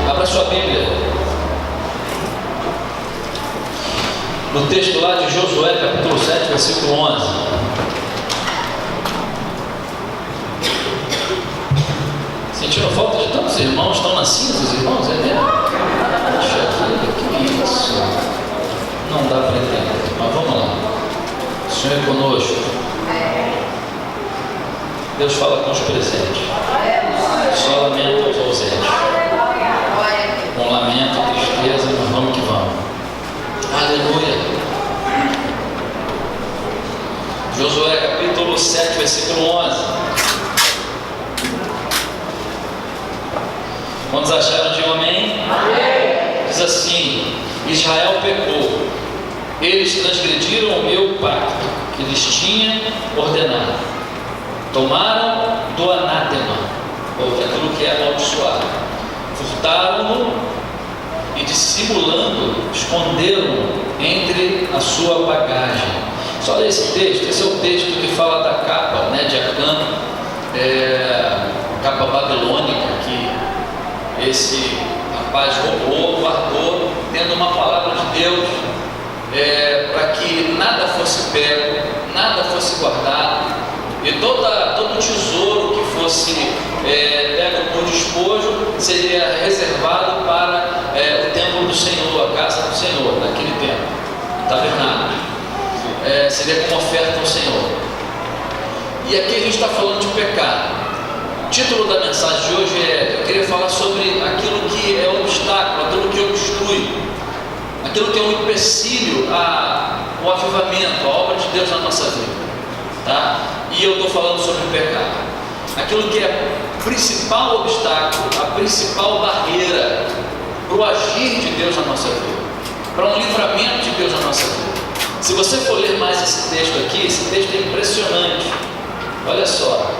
Abra sua Bíblia no texto lá de Josué, capítulo 7, versículo 11. Sentiram falta de tantos irmãos? Estão nascidos os irmãos? É mesmo? Que isso? Não dá para entender, mas vamos lá. O Senhor é conosco. Deus fala com os presentes, só lamenta os ausentes. Com lamento e tristeza, mas vamos que vamos. Aleluia. Josué capítulo 7, versículo 11. Quantos acharam de amém? Amém. Diz assim: Israel pecou, eles transgrediram o meu pacto que lhes tinha ordenado, tomaram do anátema, ou daquilo que é amaldiçoado, furtaram-no e, dissimulando, esconderam entre a sua bagagem. Só ler esse texto. Esse é o texto que fala da capa, né, de Acã, capa babilônica, que esse rapaz roubou, guardou, tendo uma palavra de Deus, para que nada fosse pego, nada fosse guardado, e todo tesouro que fosse pego por despojo seria reservado para o templo do Senhor, a casa do Senhor, naquele tempo, o tabernáculo. Seria como oferta ao Senhor. E aqui a gente está falando de pecado. O título da mensagem de hoje eu queria falar sobre aquilo que é obstáculo, aquilo que obstrui, aquilo que é um empecilho ao avivamento, à obra de Deus na nossa vida, tá? E eu estou falando sobre o pecado, aquilo que é o principal obstáculo, a principal barreira para o agir de Deus na nossa vida, para um livramento de Deus na nossa vida. Se você for ler mais esse texto aqui, esse texto é impressionante. Olha só,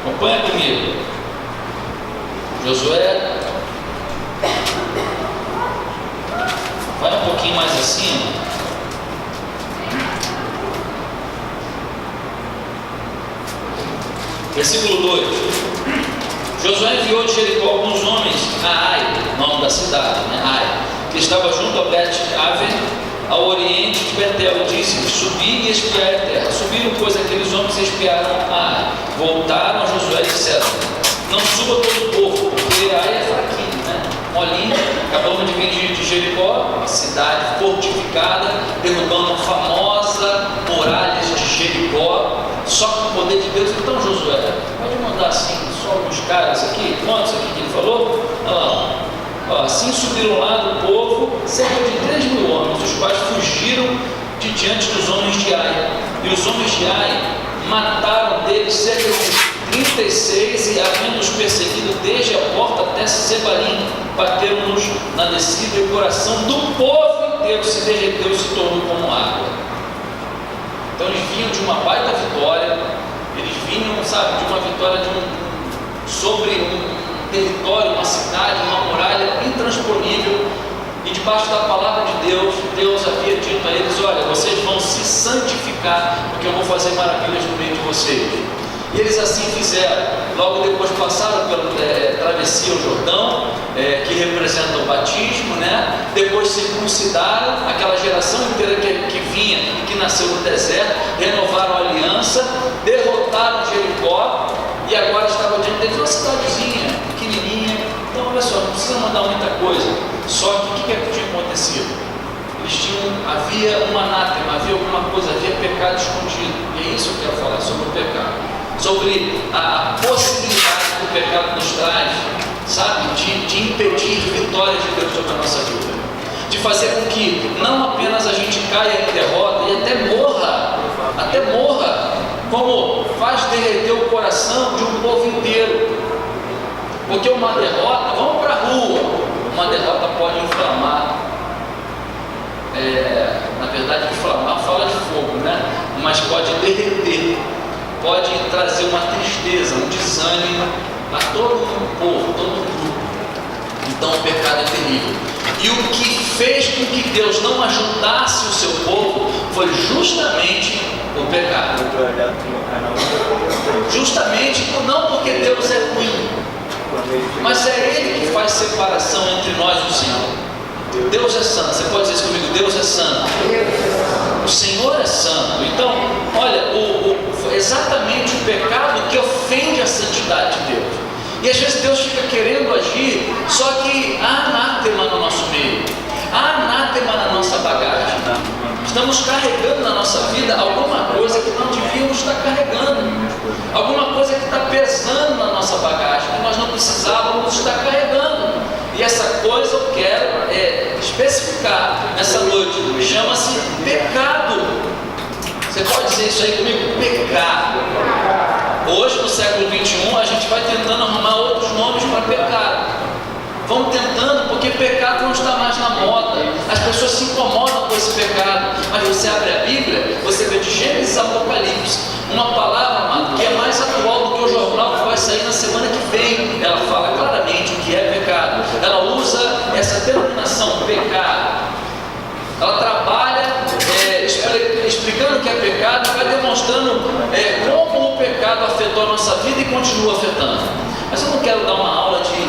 acompanha comigo. Josué, vai um pouquinho mais acima. Versículo 2. Josué enviou de Jericó alguns homens a Ai, nome da cidade, né? Ai, que estava junto a Bet-Aven, ao oriente de Betel. Disse: subi e espiai a terra. Subiram, pois, aqueles homens e espiaram a Ai. Voltaram a Josué e disseram: não suba todo o povo, porque Ai é fraquinho, né? Molinho. Acabamos de vir de Jericó, uma cidade fortificada, derrubando a famosa muralha de Jericó, só com o poder de Deus. Então, Josué, pode mandar assim, só alguns caras aqui, quantos aqui que ele falou? Olha lá. Assim subiram lá do povo cerca de 3.000 homens, os quais fugiram de diante dos homens de Ai. E os homens de Ai mataram deles cerca de 36, e havendo-os perseguido desde a porta até Sebarim, bateram-nos na descida, e o coração do povo inteiro se derreteu e se tornou como água. Então eles vinham de uma baita vitória, eles vinham, sabe, de uma vitória sobre um território, uma cidade, uma muralha intransponível, e debaixo da palavra de Deus, Deus havia dito a eles: olha, vocês vão se santificar, porque eu vou fazer maravilhas no meio de vocês. E eles assim fizeram. Logo depois passaram pela travessia ao Jordão, que representa o batismo, né? Depois circuncidaram aquela geração inteira que vinha, que nasceu no deserto, renovaram a aliança, derrotaram Jericó, e agora estava diante deles uma cidadezinha pequenininha. Então, olha só, não precisa mandar muita coisa. Só que o que tinha acontecido? Havia um anátema, havia alguma coisa, havia pecado escondido. E é isso que eu quero falar sobre o pecado, sobre a possibilidade que o pecado nos traz, sabe, de impedir vitórias de Deus sobre a nossa vida, de fazer com que não apenas a gente caia em derrota e até morra, como faz derreter o coração de um povo inteiro. Porque uma derrota, vamos para a rua, uma derrota pode inflamar, na verdade inflamar fala de fogo, né? Mas pode derreter, pode trazer uma tristeza, um desânimo a todo um povo, todo um grupo. Então o pecado é terrível. E o que fez com que Deus não ajudasse o seu povo foi justamente o pecado. Justamente não porque Deus é ruim, Mas é Ele que faz separação entre nós e o Senhor. Deus é santo. Você pode dizer isso comigo? Deus é santo. O Senhor é santo. Então, olha, exatamente o pecado que ofende a santidade de Deus. E às vezes Deus fica querendo agir, só que há anátema no nosso meio, há anátema na nossa bagagem. Estamos carregando na nossa vida alguma coisa que não devíamos estar carregando, alguma coisa que está pesando na nossa bagagem, que nós não precisávamos estar carregando. E essa coisa eu quero especificar nessa noite, chama-se pecado. Você pode dizer isso aí comigo? Pecado. Hoje, no século XXI, a gente vai tentando arrumar outros nomes para pecado. Vamos tentando, porque pecado não está mais na moda. As pessoas se incomodam com esse pecado. Mas você abre a Bíblia, você vê de Gênesis a Apocalipse uma palavra, amado, que é mais atual do que o jornal que vai sair na semana que vem. Ela fala claramente o que é pecado. Ela usa essa denominação, pecado. Ela trabalha explicando o que é pecado, vai demonstrando como o pecado afetou a nossa vida e continua afetando. Mas eu não quero dar uma aula de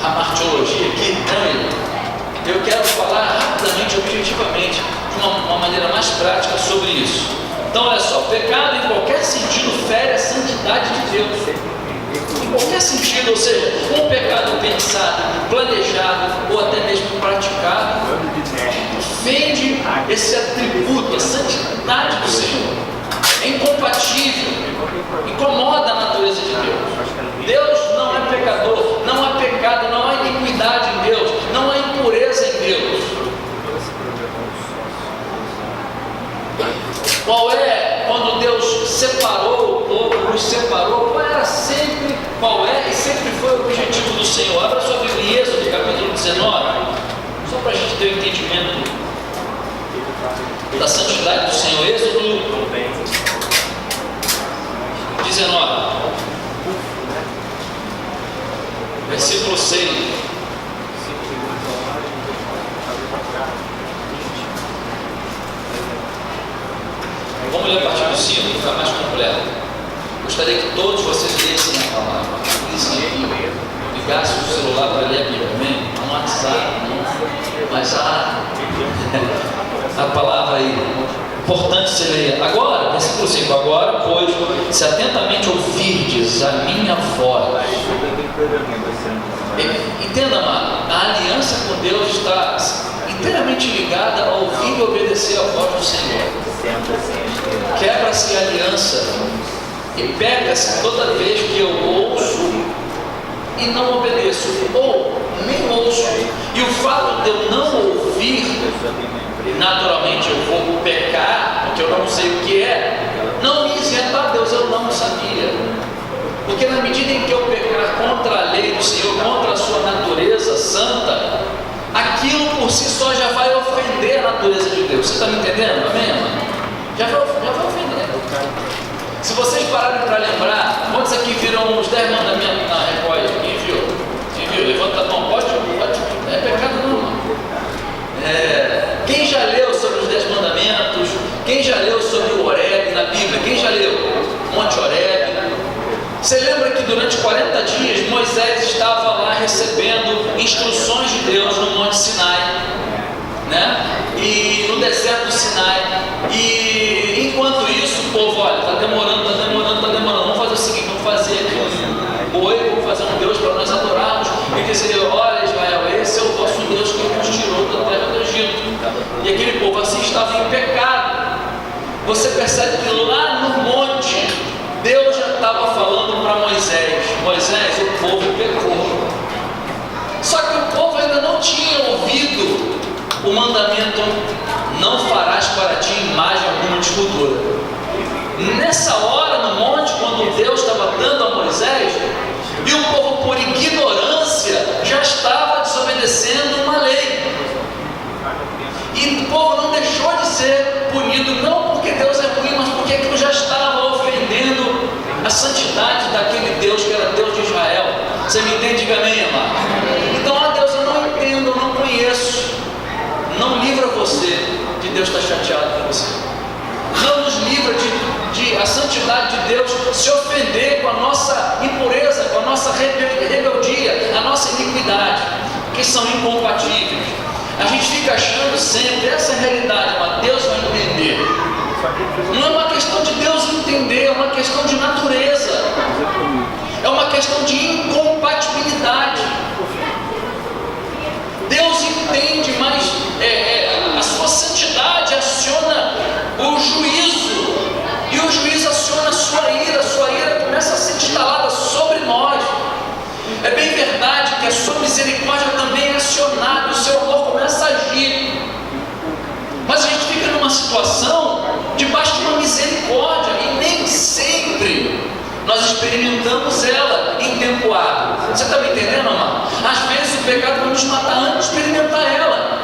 amartiologia aqui, não. Eu quero falar rapidamente, objetivamente, de uma maneira mais prática sobre isso. Então, olha só, pecado em qualquer sentido fere a santidade de Deus. Em qualquer sentido, ou seja, um pecado pensado, planejado ou até mesmo praticado, ofende esse atributo, a santidade do Senhor. É incompatível, incomoda a natureza de Deus. Deus não é pecador, não há pecado, não há iniquidade em Deus, não há impureza em Deus. Qual é, quando Deus separou o povo, nos separou, qual é e sempre foi o objetivo do Senhor? Abra sua Bíblia em Êxodo, capítulo 19, só para a gente ter um entendimento da santidade do Senhor. Êxodo 19, versículo 6. Vamos ler a partir do 5, para ficar mais completo. Gostaria que todos vocês lessem a palavra. Ligassem o celular para ler a Bíblia, amém? Não WhatsApp, não. Mas a palavra aí. Importante você ler. Agora, versículo 5. Agora, pois, se atentamente ouvirdes a minha voz. Entenda, amado, a aliança com Deus está inteiramente ligada a ouvir e obedecer a voz do Senhor. Quebra-se a aliança e peca-se toda vez que eu ouço e não obedeço, ou nem ouço. E o fato de eu não ouvir, naturalmente eu vou pecar, porque eu não sei o que é, não me isenta a Deus, eu não sabia. Porque na medida em que eu pecar contra a lei do Senhor, contra a sua natureza santa, aquilo por si só já vai ofender a natureza de Deus. Você está me entendendo? Amém, irmão? Já vai ofender. Se vocês pararem para lembrar, quantos aqui viram os 10 mandamentos na Record? Quem viu? Quem viu? Levanta a mão. Pode. Não é pecado não, irmão. Quem já leu sobre os 10 mandamentos? Quem já leu sobre o Horebe na Bíblia? Quem já leu? Monte Horebe. Você lembra que durante 40 dias Moisés estava lá recebendo instruções de Deus no Monte Sinai, né? E no deserto do Sinai. E enquanto isso, o povo, olha, está demorando. Vamos fazer o seguinte, vamos fazer aqui um boi, vamos fazer um Deus para nós adorarmos. E dizer, olha Israel, esse é o vosso Deus que nos tirou da terra do Egito. E aquele povo assim estava em pecado. Você percebe que lá no monte, Deus já estava falando para Moisés, o povo pecou. Só que o povo ainda não tinha ouvido o mandamento: não farás para ti imagem alguma de escultura. Nessa hora no monte, quando Deus estava dando a Moisés, e o povo por ignorância já estava desobedecendo uma lei. E o povo não deixou de ser punido, não porque Deus é ruim, mas porque aquilo já estava ofendendo a santidade daquele Deus que era Deus de Israel. Você me entende? Diga amém, amado. Então, Deus, eu não entendo, eu não conheço. Não livra você de Deus estar chateado com você. Não nos livra de a santidade de Deus se ofender com a nossa impureza, com a a nossa rebeldia, a nossa iniquidade, que são incompatíveis. A gente fica achando sempre, essa é a realidade, mas Deus vai entender. Não é uma questão de Deus entender, é uma questão de natureza, é uma questão de incompatibilidade. Deus entende, mas a sua santidade aciona o juízo, e o juízo aciona a sua ira começa a ser instalada sobre nós. É bem verdade que a sua misericórdia também é acionada, o seu amor começa a agir, mas a gente fica numa situação debaixo de uma misericórdia, e nem sempre nós experimentamos ela em tempo hábil. Você está me entendendo, amado? Às vezes o pecado vai nos matar antes de experimentar ela.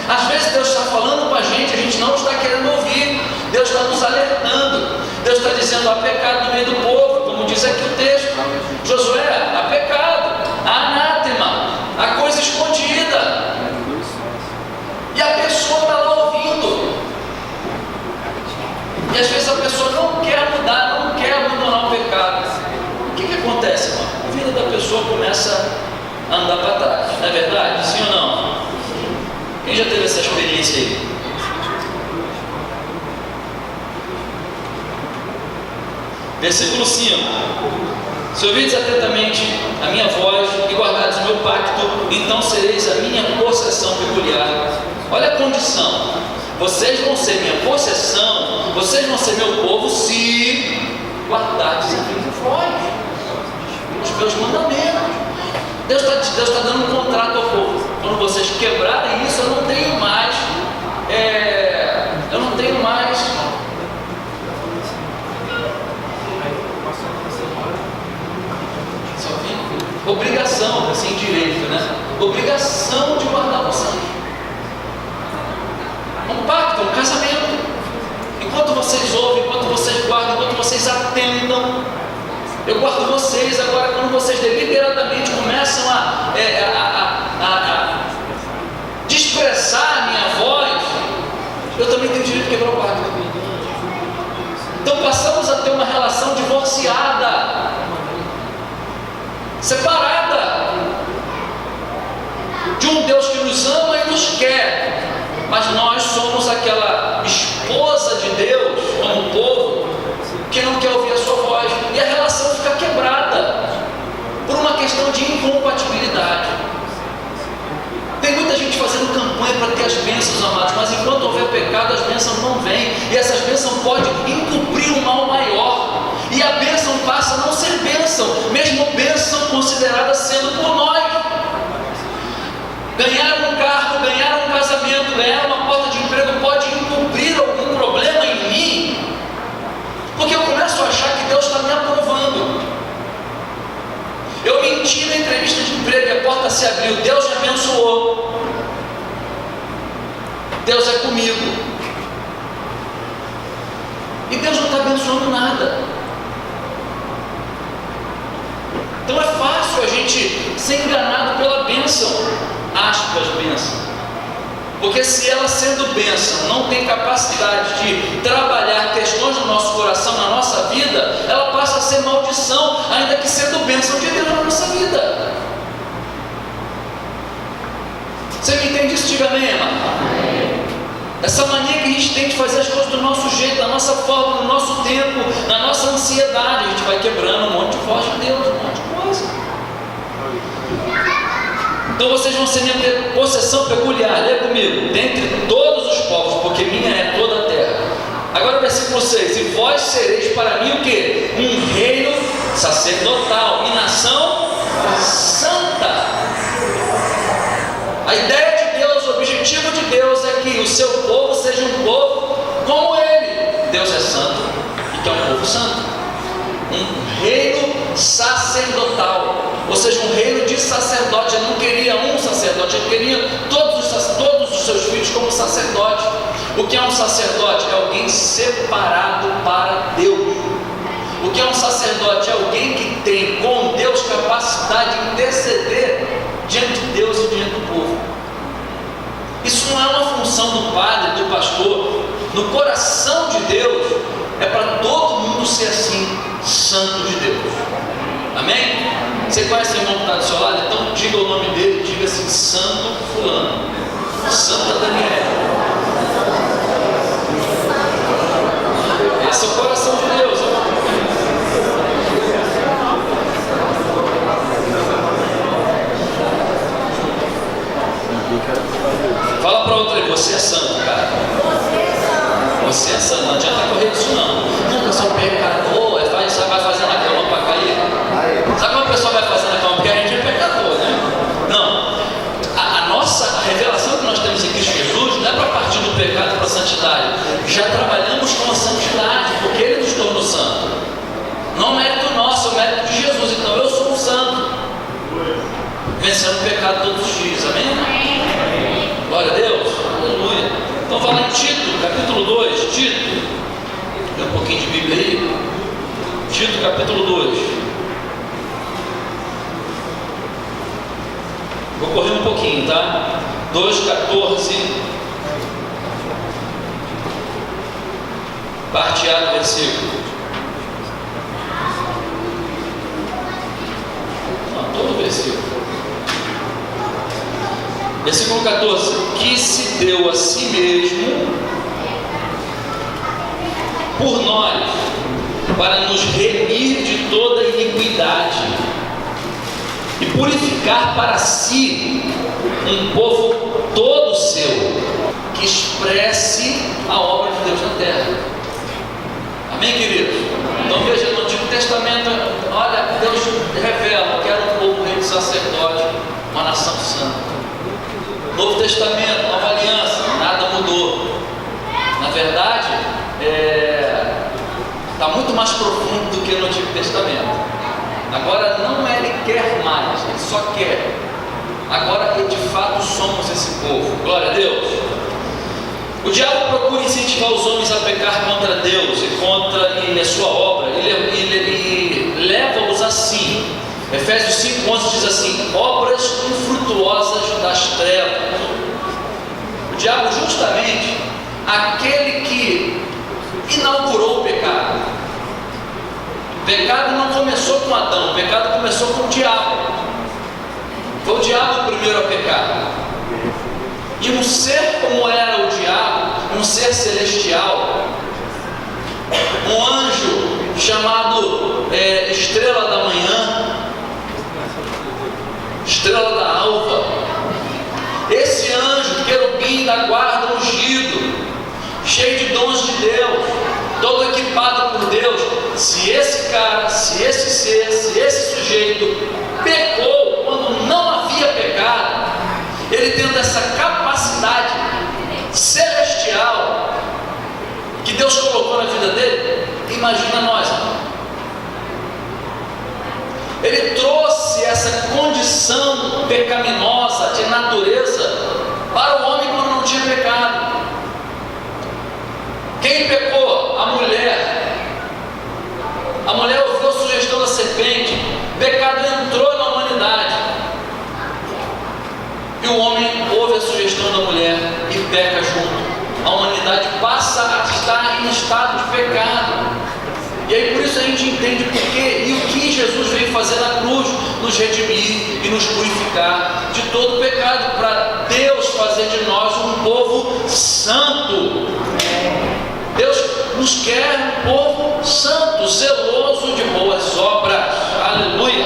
Às vezes Deus está falando com a gente não está querendo ouvir. Deus está nos alertando. Deus está dizendo: há pecado no meio do povo, como diz aqui o texto. Josué, há pecado, há anátema, há coisa escondida. E a pessoa está lá ouvindo. E às vezes a pessoa não quer mudar, não quer abandonar o pecado. O que acontece, irmão? A vida da pessoa começa a andar para trás. Não é verdade? Sim ou não? Quem já teve essa experiência aí? Versículo 5: se ouvirdes atentamente a minha voz e guardardes o meu pacto, então sereis a minha possessão peculiar. Olha a condição: vocês vão ser minha possessão, vocês vão ser meu povo, se guardardes a minha voz, os meus mandamentos. Deus está dando um contrato ao povo. Quando vocês quebrarem isso, eu não tenho mais obrigação, assim, direito, né? Obrigação de guardar vocês. Um pacto, um casamento. Enquanto vocês ouvem, enquanto vocês guardam, enquanto vocês atendam, eu guardo vocês. Agora, quando vocês deliberadamente começam a desprezar a minha voz, eu também tenho direito de quebrar o pacto. Então passamos a ter uma relação divorciada, separada, de um Deus que nos ama e nos quer, mas nós somos aquela esposa de Deus, como povo, que não quer ouvir a sua voz, e a relação fica quebrada por uma questão de incompatibilidade. Tem muita gente fazendo campanha para ter as bênçãos, amados, mas enquanto houver pecado, as bênçãos não vêm, e essas bênçãos podem encobrir um mal maior, e a bênção passa a não ser bênção, mesmo bênção considerada sendo por nós. Ganhar um carro, ganhar um casamento, ganhar uma porta de emprego pode encobrir algum problema em mim, porque eu começo a achar que Deus está me aprovando. Eu menti na entrevista de emprego e a porta se abriu, Deus me abençoou, Deus é comigo, e Deus não está abençoando nada. Então é fácil a gente ser enganado pela bênção, aspas, bênção, porque se ela, sendo bênção, não tem capacidade de trabalhar questões do nosso coração, na nossa vida, ela passa a ser maldição, ainda que sendo bênção de Deus na nossa vida. Você me entende isso? Diga amém, amado. Essa mania que a gente tem de fazer as coisas do nosso jeito, da nossa forma, no nosso tempo, na nossa ansiedade, a gente vai quebrando um monte de voz de Deus, um monte de coisa. Então vocês vão ser minha possessão peculiar, lê comigo, dentre todos os povos, porque minha é toda a terra. Agora o versículo 6: e vós sereis para mim o quê? Um reino sacerdotal e nação santa. A ideia de Deus, o objetivo de Deus é que o seu povo seja um povo como Ele. Deus é santo e quer um povo santo. Um reino sacerdotal, ou seja, um reino de sacerdote. Ele não queria um sacerdote, ele queria todos os seus filhos como sacerdote. O que é um sacerdote? É alguém separado para Deus. O que é um sacerdote? É alguém que tem com Deus capacidade de interceder diante de Deus e diante do povo. Isso não é uma função do padre, do pastor. No coração de Deus é para todo mundo ser assim, santo de Deus. Amém? Você conhece o irmão que está do seu lado? Então diga o nome dele, diga assim: Santo Fulano, Santa Daniela. Esse é o coração de Deus. Fala para outro aí: você é santo, cara. Você é santo, não adianta correr disso não. Não, eu sou pecador, vai fazer na cama para cair. Sabe como a pessoa vai fazer na cama? Porque a gente é pecador, né? Não. A revelação que nós temos em Cristo Jesus não é para partir do pecado para a santidade. Já trabalhamos com a santidade, porque Ele nos tornou santo. Não é mérito nosso, é o mérito de Jesus. Então eu sou um santo, vencendo o pecado todos os dias. Amém? Glória a Deus. Aleluia. Então vai lá em Tito, capítulo 2. Tito, tem um pouquinho de Bíblia aí. Tito, capítulo 2. Vou correr um pouquinho, tá? 2,14. Parte A do versículo. Não, todo o versículo. Versículo 14: que se deu a si mesmo por nós, para nos remir de toda iniquidade e purificar para si um povo todo seu, que expresse a obra de Deus na terra. Amém, queridos? Então veja, no Antigo Testamento, olha, Deus revela: quero um povo, reino, sacerdote, uma nação santa. Novo Testamento, nova aliança, nada mudou. Na verdade, está muito mais profundo do que no Antigo Testamento. Agora não é Ele quer mais, Ele só quer. Agora de fato somos esse povo. Glória a Deus. O diabo procura incentivar os homens a pecar contra Deus e contra a sua obra. Ele leva-os assim. Efésios 5,11 diz assim: obras infrutuosas das trevas. O diabo, justamente aquele que inaugurou o pecado. O pecado não começou com Adão, o pecado começou com o diabo. Foi o diabo o primeiro a pecar. E um ser como era o diabo, um ser celestial, um anjo chamado Estrela da Manhã, Estrela da Alva, esse anjo, querubim da guarda ungido, cheio de dons de Deus, todo equipado por Deus, se esse cara, se esse ser, se esse sujeito pecou quando não havia pecado, ele tendo essa capacidade celestial que Deus colocou na vida dele, imagina nós. Ele trouxe essa condição pecaminosa de natureza para o homem quando não tinha pecado. Quem pecou? A mulher. A mulher ouviu a sugestão da serpente. O pecado entrou na humanidade. E o homem ouve a sugestão da mulher e peca junto. A humanidade passa a estar em estado de pecado. E aí por isso a gente entende por quê e o que Jesus veio fazer na cruz: nos redimir e nos purificar de todo pecado, para Deus fazer de nós um povo santo. Deus nos quer um povo santo, zeloso de boas obras. Aleluia.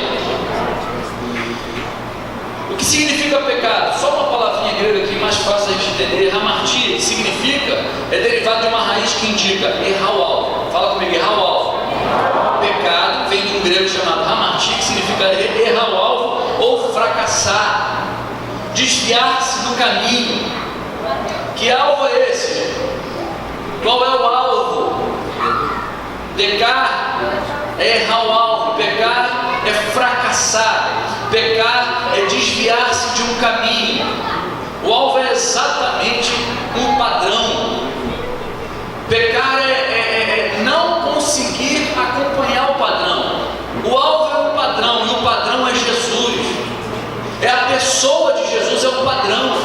O que significa pecado? Só uma palavrinha grega aqui mais fácil de entender. Hamartia significa, é derivado de uma raiz que indica errar o alvo. Fala comigo: errar o alvo. Pecado vem de um grego chamado hamartia, que significa errar o alvo ou fracassar, desviar-se do caminho. Que alvo é esse? Qual é o alvo? Pecar é errar o alvo, pecar é fracassar, pecar é desviar-se de um caminho. O alvo é exatamente um padrão. Pecar é não conseguir acompanhar o padrão. O alvo é um padrão, e o padrão é Jesus. É a pessoa de Jesus, é o padrão.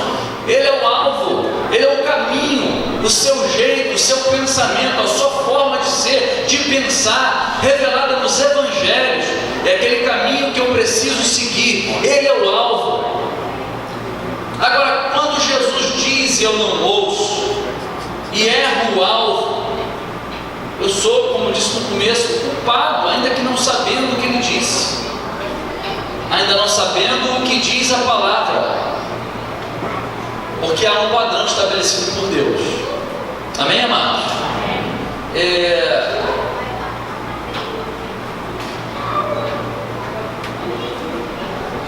Ele é o alvo, ele é o caminho, o seu jeito, o seu pensamento, a sua forma de ser, de pensar, revelada nos evangelhos. É aquele caminho preciso seguir, Ele é o alvo. Agora, quando Jesus diz e eu não ouço, e erro o alvo, eu sou, como disse no começo, culpado, ainda que não sabendo o que Ele disse, ainda não sabendo o que diz a palavra, porque há um padrão estabelecido por Deus. Amém, amados?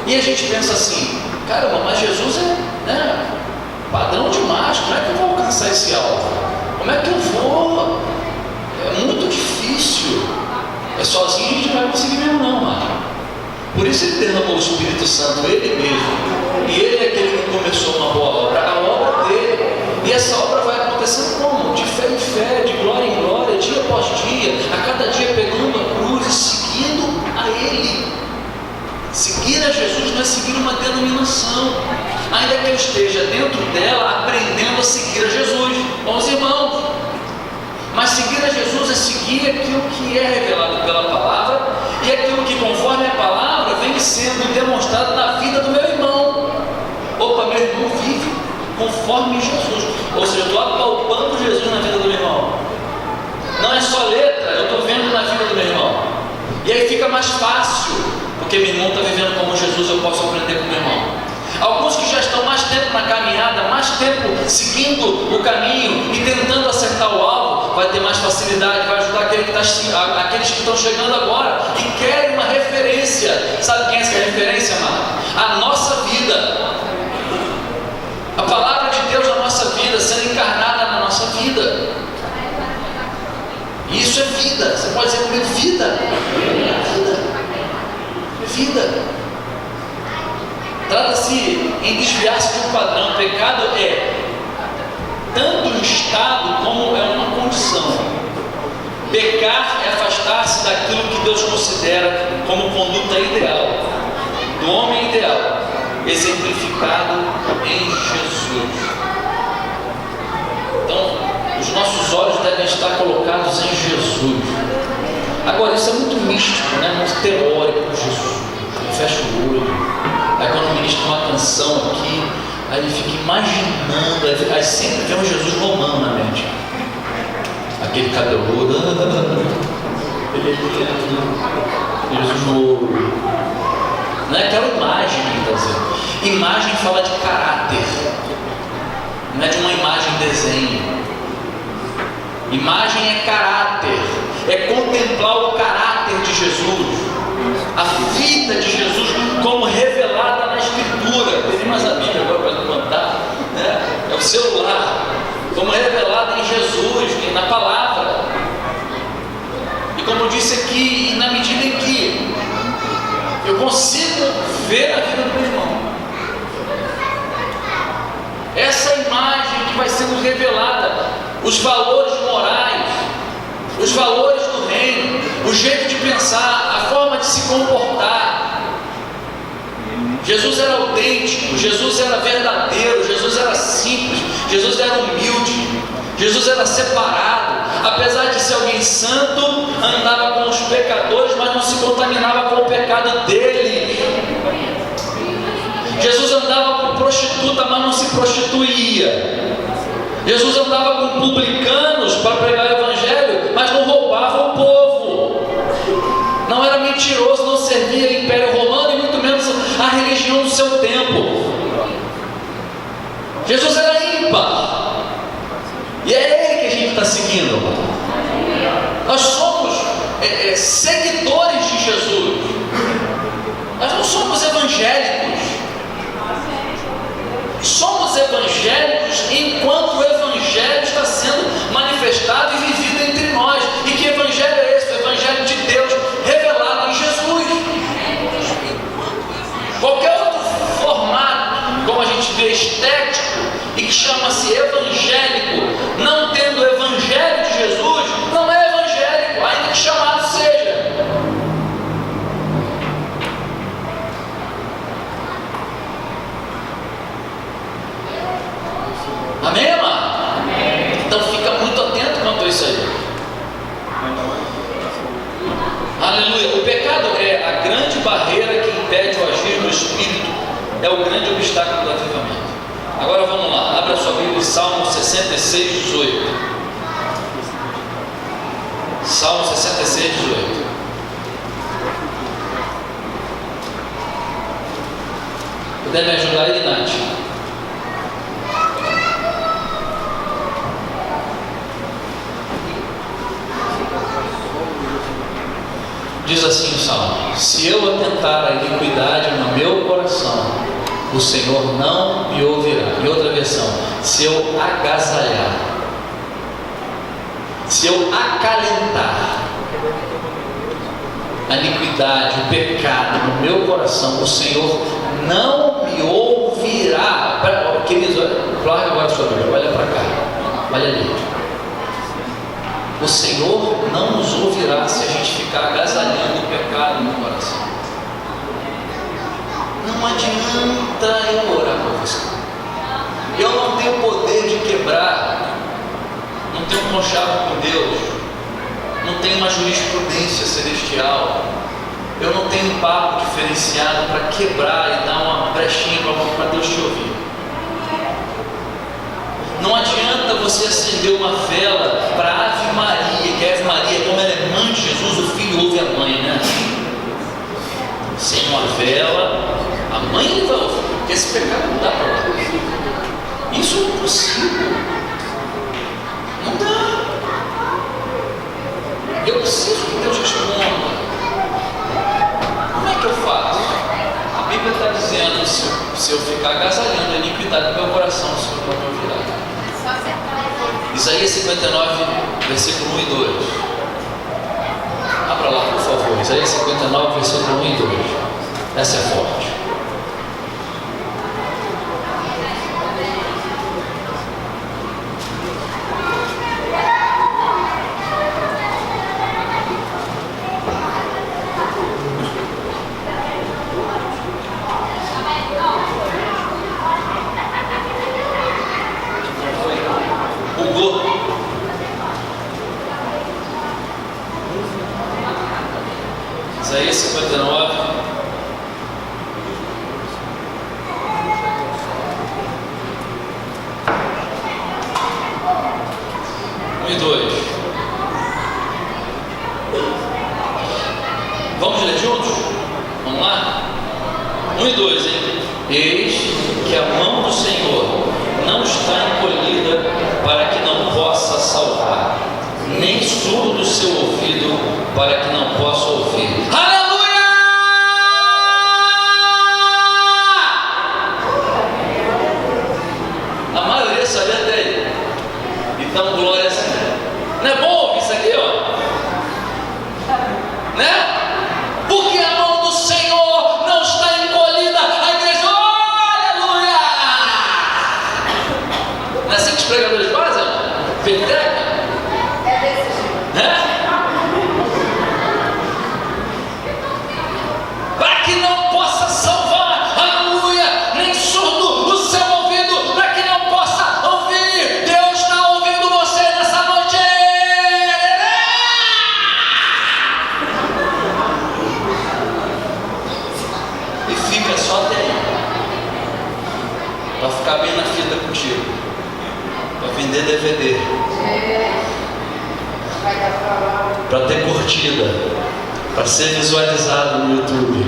E a gente pensa assim: caramba, mas Jesus é padrão demais, como é que eu vou alcançar esse alvo? Como é que eu vou? É muito difícil. Sozinho a gente não vai conseguir mesmo não, mano. Por isso Ele derramou o Espírito Santo, Ele mesmo. E Ele é aquele que começou uma boa obra, a obra dele. E essa obra vai acontecendo como? De fé em fé, de glória em glória, dia após dia, a cada dia pegando a cruz e seguindo a Ele. Seguir a Jesus não é seguir uma denominação, ainda que eu esteja dentro dela aprendendo a seguir a Jesus, bons irmãos. Mas seguir a Jesus é seguir aquilo que é revelado pela palavra e aquilo que, conforme a palavra, vem sendo demonstrado na vida do meu irmão. Opa, meu irmão vive conforme Jesus, ou seja, eu estou apalpando Jesus na vida do meu irmão. Não é só letra, eu estou vendo na vida do meu irmão. E aí fica mais fácil, porque meu irmão está vivendo como Jesus, eu posso aprender com meu irmão. Alguns que já estão mais tempo na caminhada, mais tempo seguindo o caminho e tentando acertar o alvo, vai ter mais facilidade, vai ajudar aqueles que estão chegando agora e querem uma referência. Sabe quem é essa referência, amado? A nossa vida, a palavra de Deus na nossa vida, sendo encarnada na nossa vida. E isso é vida. Você pode dizer comigo: vida. Vida. Trata-se em desviar-se de um padrão. O pecado é tanto um estado como é uma condição. Pecar é afastar-se daquilo que Deus considera como conduta ideal, do homem ideal, exemplificado em Jesus. Então, os nossos olhos devem estar colocados em Jesus. Agora, isso é muito místico, né? Muito teórico. Jesus, fecha o olho. Aí quando ministra uma canção aqui, aí ele fica imaginando, aí sempre vem um Jesus romano na mente. Aquele cabeludo, Jesus novo. Não é aquela imagem que ele está dizendo. Imagem fala de caráter, não é de uma imagem desenho. Imagem é caráter, é contemplar o caráter de Jesus, a vida de Jesus como revelada na Escritura. Tem mais a Bíblia agora para levantar, né? É o celular, como revelada em Jesus e na palavra. E como eu disse aqui, na medida em que eu consigo ver a vida do meu irmão, essa imagem que vai sendo revelada, os valores morais, os valores do reino, o jeito de pensar, a forma de se comportar. Jesus era autêntico, Jesus era verdadeiro, Jesus era simples, Jesus era humilde, Jesus era separado. Apesar de ser alguém santo, andava com os pecadores, mas não se contaminava com o pecado dele. Jesus andava com prostituta, mas não se prostituía. Jesus andava com publicanos para pregar o evangelho, mas não roubava o povo. Não era mentiroso, não servia ao Império Romano e muito menos a religião do seu tempo. Jesus era ímpar. E é Ele que a gente está seguindo. Nós somos seguidores de Jesus. Nós não somos evangélicos. Somos evangélicos enquanto o Evangelho está sendo manifestado e vivido entre nós. E que Evangelho é esse? O Evangelho de Deus revelado em Jesus. Qualquer outro formato, como a gente vê, estético, e que chama-se evangélico, não tendo o Evangelho de Jesus, não é evangélico, ainda que chamado seja. Amém, amado? Amém. Então fica muito atento quanto a isso aí. Aleluia. O pecado é a grande barreira que impede Espírito é o grande obstáculo do avivamento. Agora vamos lá, abra sua Bíblia, Salmo 66, 18. Salmo 66, 18. Puder me ajudar aí, Nath? Diz assim o Salmo: se eu atentar à iniquidade no meu coração, o Senhor não me ouvirá. Em outra versão, se eu agasalhar, se eu acalentar a iniquidade, o pecado no meu coração, o Senhor não me ouvirá. Queridos, larga agora a sua Bíblia, olha para cá, olha ali. O Senhor não nos ouvirá se a gente ficar agasalhando o pecado no coração. Não adianta eu orar por você. Eu não tenho poder de quebrar, não tenho um conchavo com Deus, não tenho uma jurisprudência celestial, eu não tenho um papo diferenciado para quebrar e dar uma brechinha para Deus te ouvir. Não adianta você acender uma vela para a Ave Maria, que a Ave Maria, como ela é mãe de Jesus, o filho ouve a mãe, né? Sem uma vela, a mãe ele vai ouvir, porque esse pecado não dá para lá. Isso é impossível. Não dá. Eu preciso que Deus responda. Como é que eu faço? A Bíblia está dizendo: se eu ficar agasalhando a iniquidade do meu coração, o Senhor não me ouvirá. Isaías 59, versículo 1 e 2. Abra lá, por favor. Isaías 59, versículo 1 e 2. Essa é forte. Isaías 59, e 2. Vamos ler juntos? Vamos lá? 1 e 2, hein? Eis que a mão do Senhor não está encolhida para que não possa salvar, nem surdo o seu ouvido para que não possa ouvir. Aleluia! A maioria sabia até aí. Então, glória a Deus. Não é bom ouvir isso aqui, ó? Né? Porque a mão do Senhor não está encolhida. A igreja, oh, aleluia! Não é assim que os pregadores fazem? Peteca? É desse jeito. Né? Para que não possa salvar, aleluia, nem surdo o seu ouvido, para que não possa ouvir. Deus está ouvindo você nessa noite. E fica só até aí, para ficar bem na fita contigo, para vender DVD, para ter curtida, para ser visualizado no YouTube,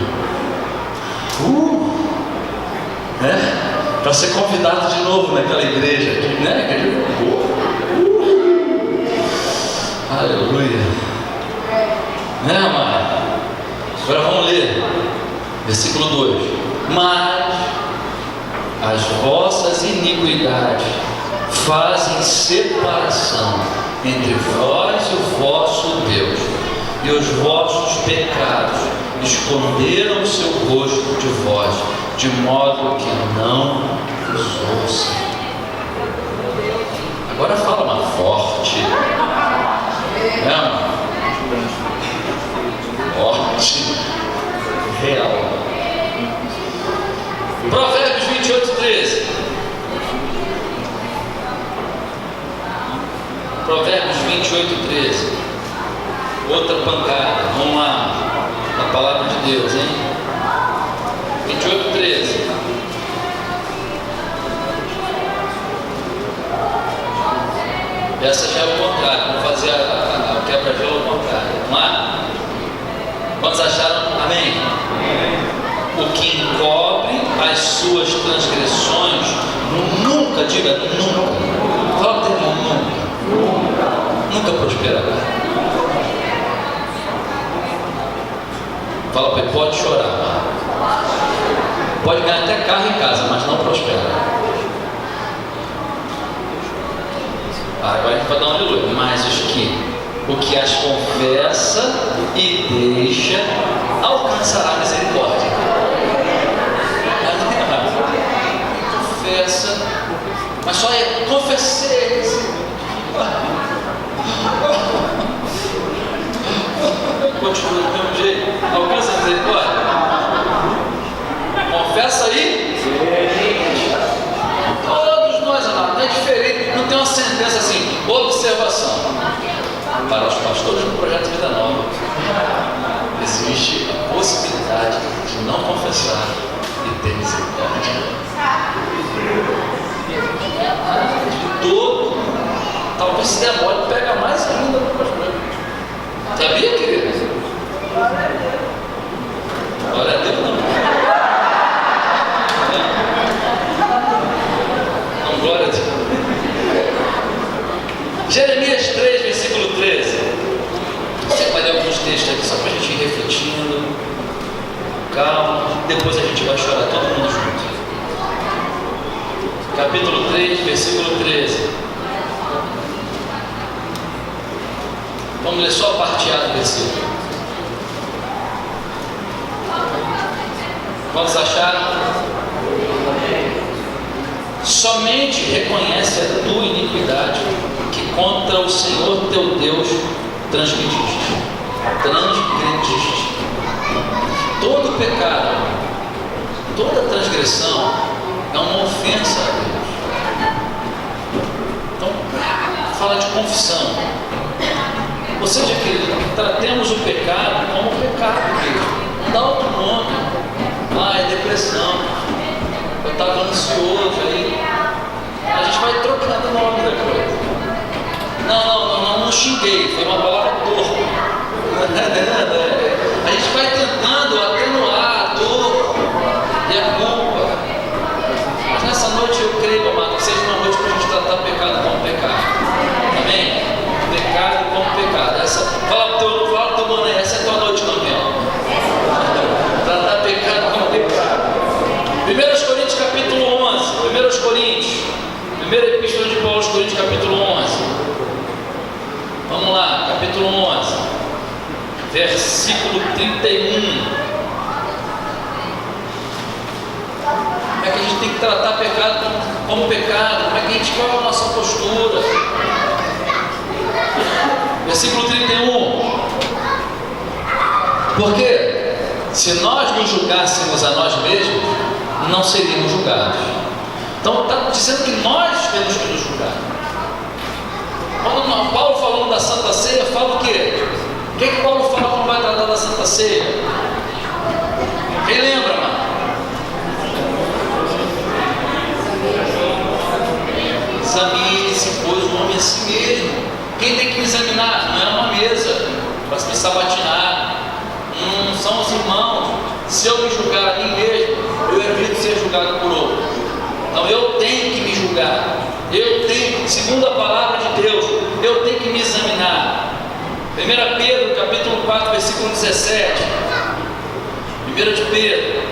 né? Para ser convidado de novo naquela igreja, né? Aleluia, né, amado? Agora vamos ler, versículo 2: mas as vossas iniquidades fazem separação entre vós e o vosso Deus, e os vossos pecados esconderam o seu rosto de vós, de modo que não vos ouça. Agora fala uma forte, né? Forte, real. Provérbios 28, 13. Provérbios 28, 13. Outra pancada. Vamos lá. A palavra de Deus, hein? 28, 13. Essa já é o contrário, vamos fazer a quebra-gelo ao contrário. Vamos lá? Quantos acharam? Amém? O que encobre as suas transgressões nunca, diga nunca. Fala para ele, nunca prosperará. Fala para ele, pode chorar. Pode ganhar até carro em casa, mas não prosperará. Agora a gente vai dar um aleluia. Mas o que as confessa e deixa alcançará a misericórdia. Confessa, mas só confessei. Continua do mesmo jeito, alcança a misericórdia. Confessa aí. Todos nós, amados, não é diferente, não tem uma sentença assim. Observação para os pastores do Projeto Vida Nova: existe a possibilidade de não confessar e ter misericórdia. De todo, talvez se der mole, pega mais ainda no pastor. Sabia, querido? Glória a Deus, não. Não, glória a Deus. Jeremias 3, versículo 13. Você vai ler alguns textos aqui só para a gente ir refletindo. Calma, depois a gente vai chorar todo mundo junto. Capítulo 3, versículo 13. Vamos ler só a parte A do versículo. Vamos achar? Somente reconhece a tua iniquidade, que contra o Senhor teu Deus transgrediste. Todo pecado, toda transgressão é uma ofensa a Deus. Então, fala de confissão. Ou seja, querido, tratemos o pecado como pecado mesmo. Não dá outro nome. É depressão. Eu estava ansioso aí. A gente vai trocando o nome da coisa. Não xinguei. Foi uma palavra torta. A gente vai tentando atenuar a dor e a culpa. Mas nessa noite eu creio, amado, que seja uma noite para a gente tratar pecado como pecado. Amém? Pecado como pecado. Fala pro teu mano aí, essa é a tua noite, campeão. Tratar pecado como pecado. 1 Coríntios capítulo 11. 1 Coríntios. Primeira epístola de Paulo aos Coríntios capítulo 11. Vamos lá, capítulo 11. Versículo 31. Como é que a gente tem que tratar pecado como pecado? Como é que a gente qual é a nossa postura? Versículo 31. Porque se nós nos julgássemos a nós mesmos, não seríamos julgados. Então está dizendo que nós temos que nos julgar. Quando Paulo falando da Santa Ceia, fala o quê? O que Paulo fala quando vai tratar da Santa Ceia? Quem lembra, mano? Examine-se, pois, o homem a si mesmo. Quem tem que me examinar? Não é uma mesa para se sabatinar. Não são os irmãos. Se eu me julgar a mim mesmo, eu evito ser julgado por outro. Então eu tenho que me julgar. Eu tenho, segundo a palavra de Deus, eu tenho que me examinar. 1 Pedro, capítulo 4, versículo 17. 1 de Pedro,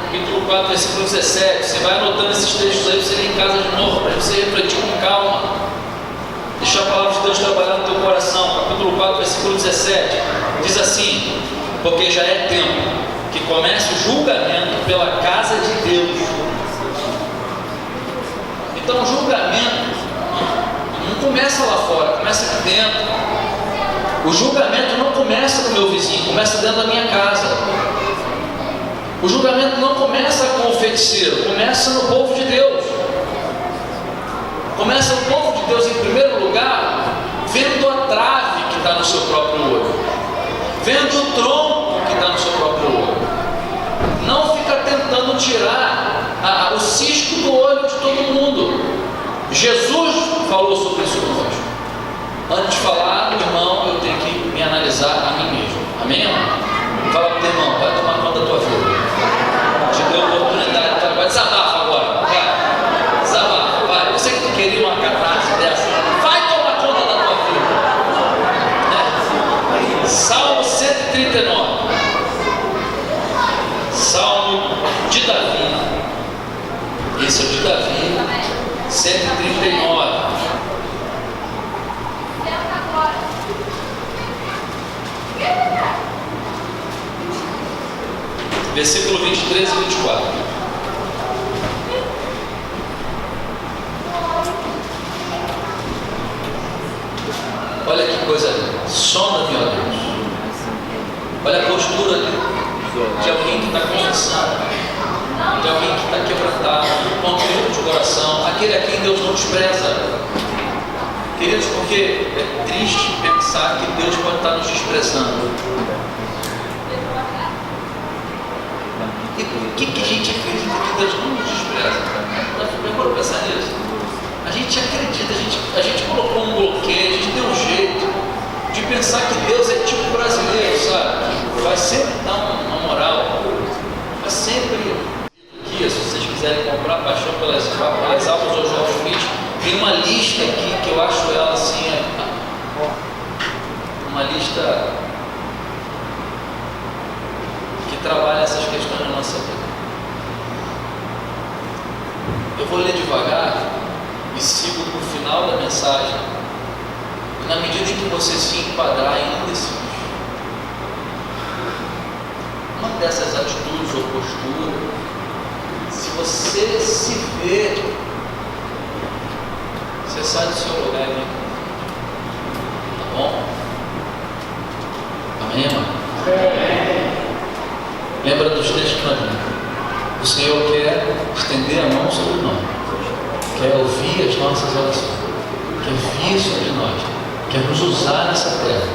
capítulo 4, versículo 17. Você vai anotando esses textos aí, você lê em casa de novo, para você refletir com calma. Deixa a palavra de Deus trabalhar no teu coração. Capítulo 4, versículo 17. Diz assim: porque já é tempo que comece o julgamento pela casa de Deus. Então o julgamento não começa lá fora, começa aqui dentro. O julgamento não começa com o meu vizinho, começa dentro da minha casa. O julgamento não começa com o feiticeiro, começa no povo de Deus. Começa o povo de Deus, em primeiro lugar, vendo a trave que está no seu próprio olho, vendo o tronco que está no seu próprio tirar o cisco do olho de todo mundo. Jesus falou sobre isso conosco. Antes de falar do irmão, eu tenho que me analisar a mim mesmo. Amém, irmão? Fala para o teu irmão, vai tomar conta da tua vida. Te deu a oportunidade, vai desabafa agora. Vai, desabafa, vai. Você que queria uma catarse dessa, vai tomar conta da tua vida. Salmo 139. Salmo de Davi. Esse é o de Davi, 139. Versículo 23 e 24. Olha que coisa sonda-me, ó Deus. Olha a postura de alguém que está confessando, de alguém que está quebrantado, contrito de coração, aquele a quem Deus não despreza. Queridos, porque é triste pensar que Deus pode estar nos desprezando. E por que a gente acredita que Deus não nos despreza? Eu vou pensar nisso. A gente acredita, a gente colocou um bloqueio, a gente deu um jeito de pensar que Deus é tipo brasileiro, sabe? Que vai sempre dar uma moral, vai sempre. Aqui, se vocês quiserem comprar Paixão pelas Almas ou João Schmidt, tem uma lista aqui que eu acho ela assim, uma lista que trabalha essas questões na nossa vida. Eu vou ler devagar e sigo para o final da mensagem, e na medida em que você se enquadrar em um desses, uma dessas atitudes ou postura, se você se vê, você sai do seu lugar, né? Tá bom? Amém, irmão? Lembra dos textos que nós lemos? O Senhor quer estender a mão sobre nós, quer ouvir as nossas orações, quer vir sobre nós, quer nos usar nessa terra,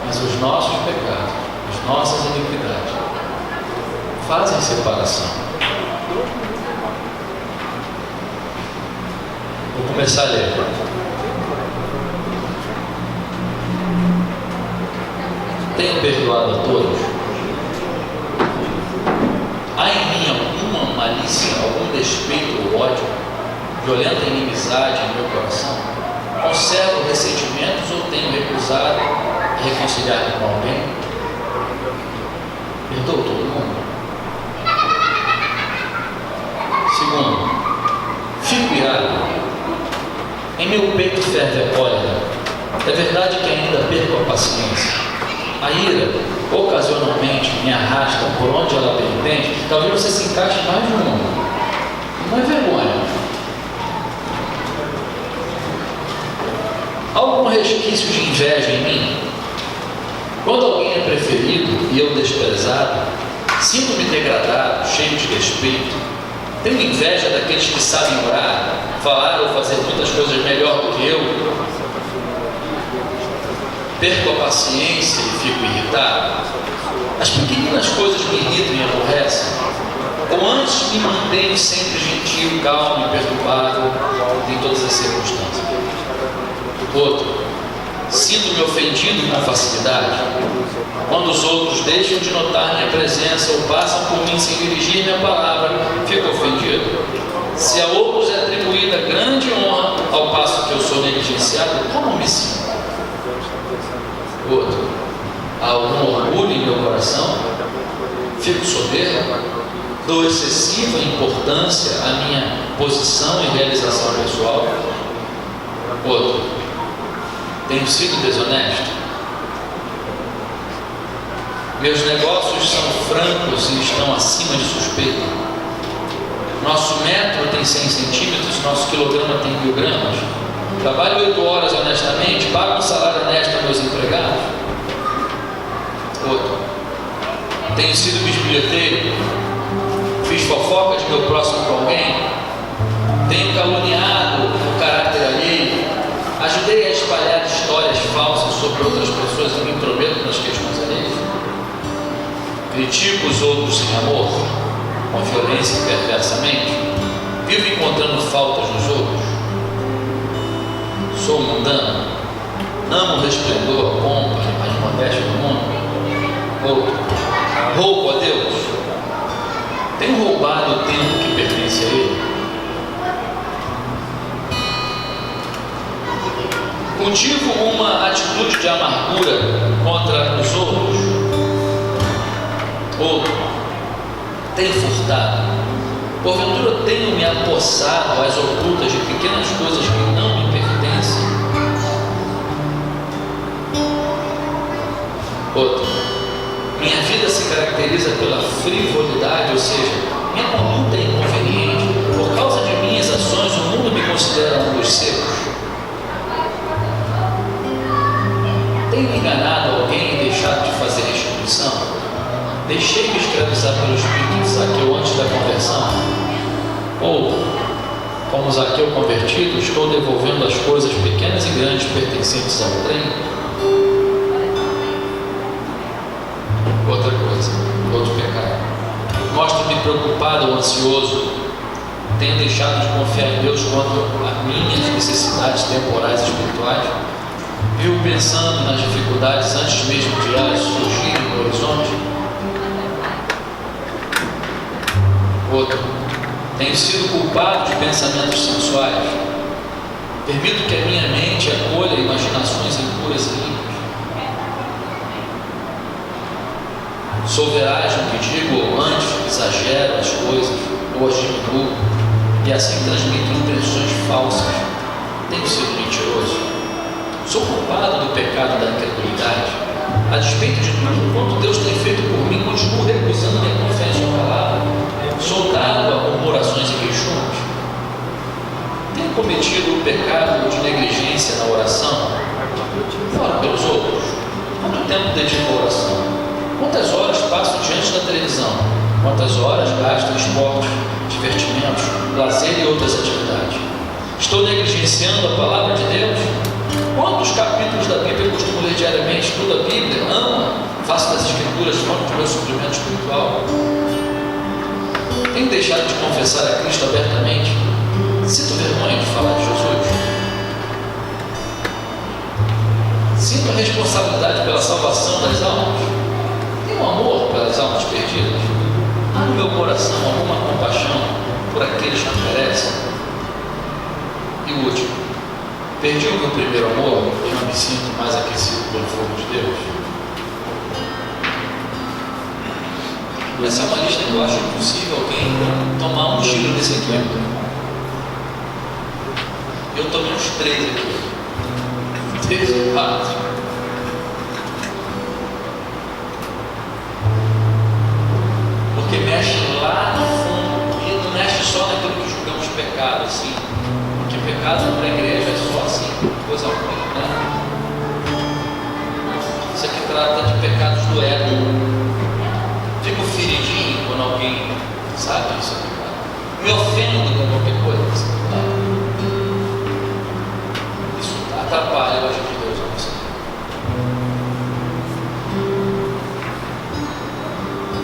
mas os nossos pecados, as nossas iniquidades fazem separação. Vou começar a ler. Tenho perdoado a todos. Há em mim alguma malícia, algum despeito ou ódio, violenta inimizade em meu coração? Conservo ressentimentos ou tenho recusado reconciliar com alguém? Perdoo todo mundo. Segundo, fico irado. Em meu peito ferve a cólera. É verdade que ainda perco a paciência. A ira, ocasionalmente, me arrasta por onde ela pretende. Talvez você se encaixe mais de um. Não é vergonha. Há algum resquício de inveja em mim? Quando alguém é preferido e eu desprezado, sinto-me degradado, cheio de respeito. Tenho inveja daqueles que sabem orar, falar ou fazer muitas coisas melhor do que eu. Perco a paciência e fico irritado. As pequeninas coisas me irritam e aborrecem. Ou antes me mantenho sempre gentil, calmo e perturbável em todas as circunstâncias. Outro, sinto-me ofendido com facilidade. Quando os outros deixam de notar minha presença ou passam por mim sem dirigir-me a palavra, fico ofendido. Se a outros é atribuída grande honra, ao passo que eu sou negligenciado, como me sinto? Outro, há algum orgulho em meu coração? Fico soberbo? Dou excessiva importância à minha posição e realização pessoal? Outro, tenho sido desonesto? Meus negócios são francos e estão acima de suspeita. Nosso metro tem 100 centímetros, nosso quilograma tem 1000 gramas. Trabalho 8 horas honestamente, pago um salário honesto a meus empregados? Outro, tenho sido bisbilhoteiro? Fiz fofoca de meu próximo com alguém? Tenho caluniado o caráter alheio? Ajudei a espalhar histórias falsas sobre outras pessoas e me intrometo nas questões alheias? Critico os outros sem amor? com violência e perversamente? Vivo encontrando faltas nos outros? Sou mundano? Amo o resplendor, a pompa, as modéstias do mundo? Ou roubo a Deus? Tenho roubado o tempo que pertence a Ele? Cultivo uma atitude de amargura contra os outros? Ou tenho furtado? Porventura tenho me apossado às ocultas de pequenas coisas que não me pertencem? Outro, minha vida se caracteriza pela frivolidade, ou seja, minha conduta é inconveniente. Por causa de minhas ações, o mundo me considera um dos seus. Tenho enganado alguém e deixado de fazer restituição? Deixei-me escravizar pelo espírito de Zaqueu antes da conversão? Ou, como Zaqueu convertido, estou devolvendo as coisas pequenas e grandes pertencentes ao trem? Outra coisa, outro pecado. Mostro-me preocupado ou ansioso. Tenho deixado de confiar em Deus quanto às minhas necessidades temporais e espirituais. Vivo pensando nas dificuldades antes mesmo de elas surgirem no horizonte. Outro, tenho sido culpado de pensamentos sensuais. Permito que a minha mente acolha imaginações impuras e limpas. Sou veraz no que digo ou antes exagero as coisas ou as diminuo e assim transmito impressões falsas. Tenho sido mentiroso. Sou culpado do pecado da incredulidade. A despeito de tudo quanto Deus tem feito por mim, continuo recusando minha confiança em sua palavra. Sou dado a murmurações e queixumes. Tenho cometido o pecado de negligência na oração? Oro pelos outros. Quanto tempo dedico à oração? Quantas horas passo diante da televisão? Quantas horas gasto em esporte, divertimentos, lazer e outras atividades? Estou negligenciando a palavra de Deus? Quantos capítulos da Bíblia eu costumo ler diariamente? Estudo a Bíblia, amo, faço das Escrituras fonte do meu suprimento espiritual. Tenho deixado de confessar a Cristo abertamente? Sinto vergonha de falar de Jesus? Sinto a responsabilidade pela salvação das almas? Tenho amor pelas almas perdidas? Há no meu coração alguma compaixão por aqueles que perecem? E o último, perdi o meu primeiro amor e não me sinto mais aquecido pelo fogo de Deus? Essa é uma lista que eu acho impossível alguém tomar um tiro nesse equilíbrio. Eu tomei uns 3 aqui. 3 ou 4. Porque mexe lá no fundo e não mexe só naquilo que julgamos pecado, assim. Porque pecado para a igreja é só assim, coisa ruim, né? Isso aqui trata de pecados do ego. Fico feridinho quando alguém sabe isso é pecado. Me ofendo com qualquer coisa, isso é pecado. Isso atrapalha a agir de Deus a você.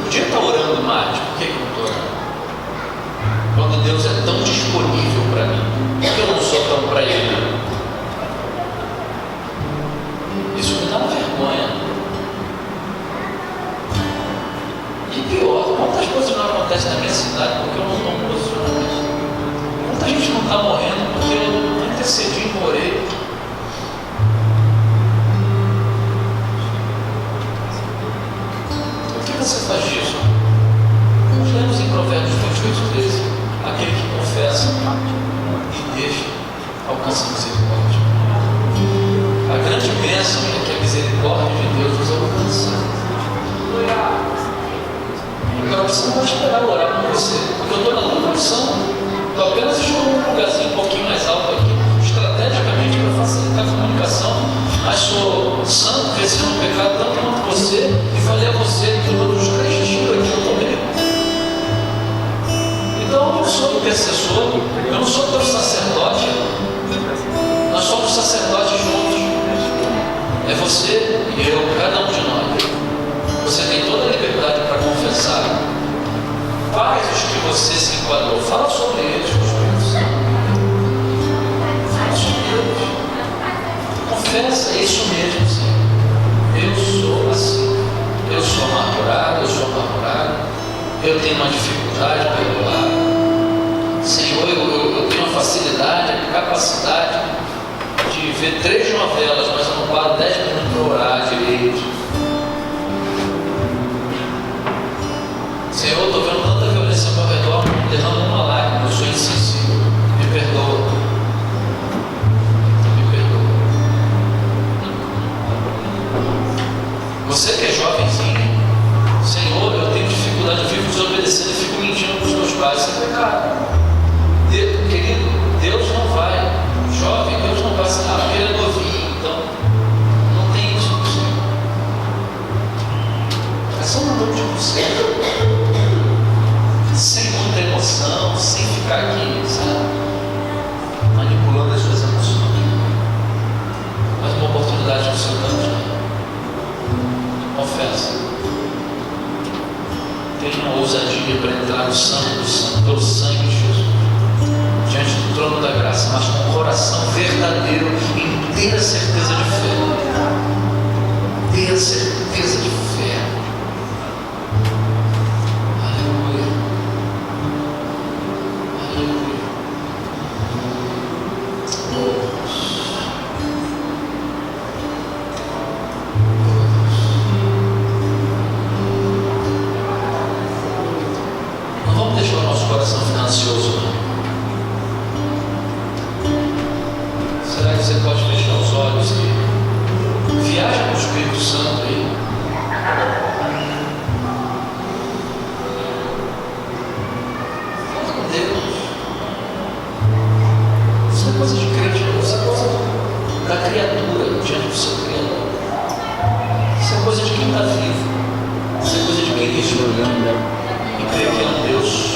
Podia estar orando mais, por que eu não estou orando? Quando Deus é tão disponível para mim, por que eu não sou tão para Ele? Isso me dá uma vergonha. E pior, quantas coisas não acontecem na minha cidade porque eu não tomo posicionamento? Quanta gente não está morrendo porque eu não intercedi e morei? Por que você faz isso? Nós lemos em Provérbios 28:13: aquele que confessa e deixa alcança misericórdia. A grande bênção é que a misericórdia de Deus nos alcança. Agora você não vai esperar eu orar por você, porque eu estou na tua posição. Eu apenas estou num lugarzinho um pouquinho mais alto aqui, estrategicamente para facilitar a comunicação. Mas sou santo, cresci no pecado tanto quanto você, e falei a você que todos os 3 tiros aqui eu tomei. Então eu não sou intercessor, eu não sou teu sacerdote. Nós somos sacerdotes juntos. É você e eu, cada um de nós. Você tem toda a liberdade para confessar Quais os que você se enquadrou? Fala sobre eles, com o Espírito Santo. Fala sobre eles. Confessa, é isso mesmo, Senhor. Eu sou assim. Eu sou amargurado, eu sou amargurado. Eu tenho uma dificuldade de perdoar. Senhor, eu tenho uma facilidade, a capacidade de ver 3 novelas, mas eu não paro 10 minutos para orar direito. Senhor, eu estou vendo tanta violência ao meu redor, não derramo uma lágrima, eu sou insensível. Me perdoa. Me perdoa. Você que é jovenzinho, Senhor, eu tenho dificuldade, eu fico desobedecendo e fico mentindo para os meus pais, isso é pecado. Querido, Deus não vai, jovem, Deus não vai, porque ele é novinho, então não tem isso no Senhor. É só uma noite com o Senhor, sem muita emoção, sem ficar aqui, sabe, manipulando as suas emoções, mas uma oportunidade que o Senhor dá. Confessa. Tenha uma ousadia para entrar no sangue do sangue, pelo sangue de Jesus, diante do trono da graça, mas com um coração verdadeiro, em inteira certeza de fé. Inteira certeza de fé. Aleluia. Aleluia. Não vamos deixar o nosso coração ficar ansioso, não. Será que você pode fechar os olhos e viaja com o Espírito Santo aí? Fala com Deus. Isso é coisa de crente, isso é coisa da criatura diante do seu Criador. Isso é coisa de quem está vivo. Isso é coisa de quem respira e crê que é um Deus